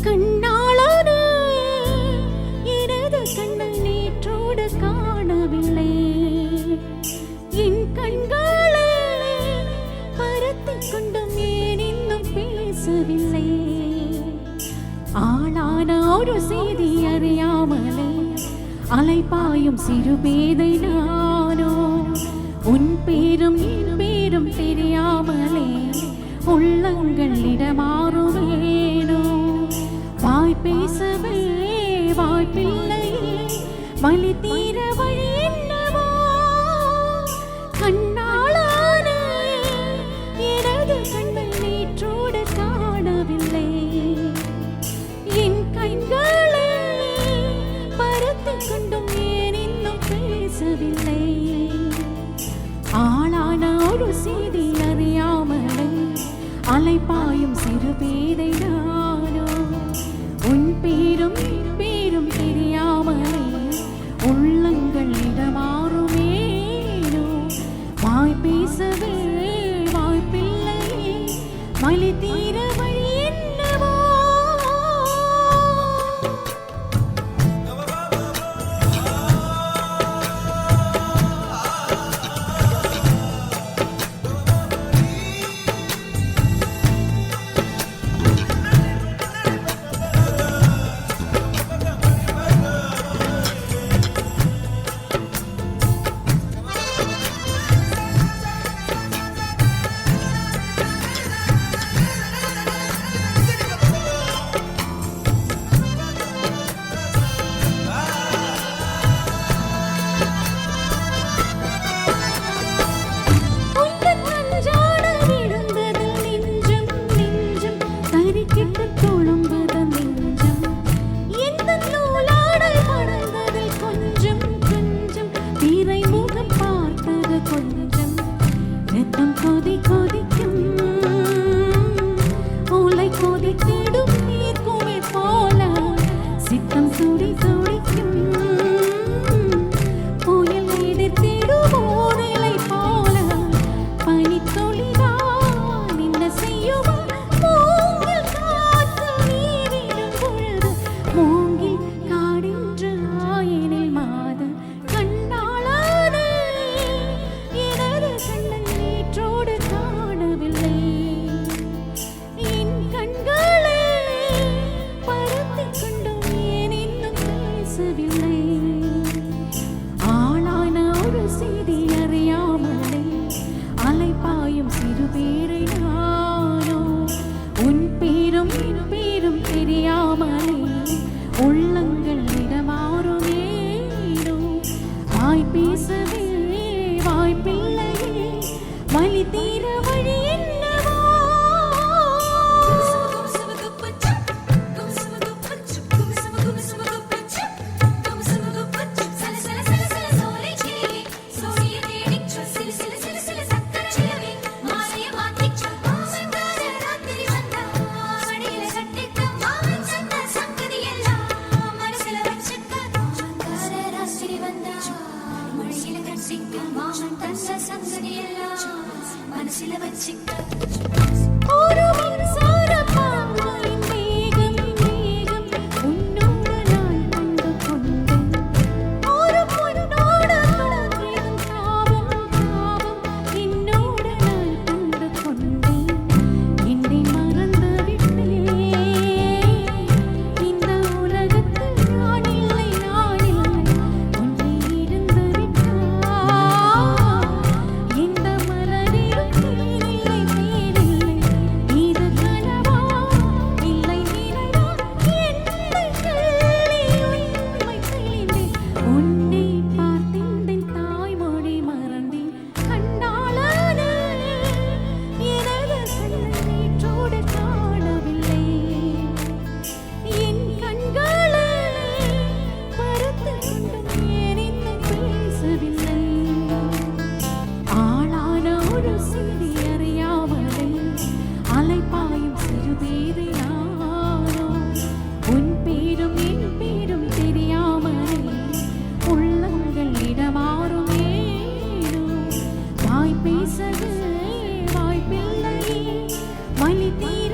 கண்ணாளான எனது கண்ணை நேற்றோடு காணவில்லை. என் கண்களை பருத்திக் கொண்டும் ஏன் இன்னும் பேசவில்லை. ஆளான ஒரு செய்தி அறியாமலே அலைபாயும் சிறு பேதை நானோ. உன் பேரும் என் பேரும் தெரியாமலே உள்ளங்கள் இடமாறுவேனோ. வாய் பேசவே வாய்ப்பில்லை, வலி தீர வழி என்னவோ. கண்ணாளான எனது கண்கள் நேற்றோடு காணவில்லை. என் கண்களை பருத்திக் கொண்டும் ஏன் இன்னும் பேசவில்லை. ஆளான ஒரு செய்தி அறியாமலே அலைபாயும் சிறு பேதை நானோ. உன் பேரும் என் பேரும் தெரியாமலே உள்ளங்கள் இடமாறுவேனோ. வாய் பேசவே வாய்ப்பில்லை, வலி தீர வழி என்னவோ. ஆளான ஒரு செய்தி அறியாமலே அலைபாயும் சிறு பேரை நானோ. உன் பேரும் என் பேரும் தெரியாமலே உள்ளங்கள் இடமாறுவேனோ. வாய் பேசவே வாய்ப்பில்லை, வலி தீர வழி என்னவோ. ஒரு மின்சார பாம்பையின் வேகம் வேகம் உன்னோடு நான் கண்டு கொண்டேன். ஒரு பொன்னோடு தொடங்கிடும் காவம் காவம் என்னோடு நான் கண்டு கொண்டேன். என்னை மறந்து விட்டேன். இந்த உலகத்தில் நான் இல்லை நான் இல்லை, உன்னை இழந்து விட்டான். இந்த மலரிலும் தேனில்லை தேனில்லை, இது கனவா இல்லை நினைவா. என்னை கிள்ளி உண்மை தெளிந்தேன். உன்னை பார்த்தேன் தாய்மொழி மறந்தேன். கண்ணாளான எனது கண்ணை நேற்றோடு காணவில்லை. என் கண்களை பருத்திக் கொண்டும் ஏன் இன்னும் பேசவில்லை. ஆளான ஒரு செய்தி அறியாமலே அலைபா வலி தீர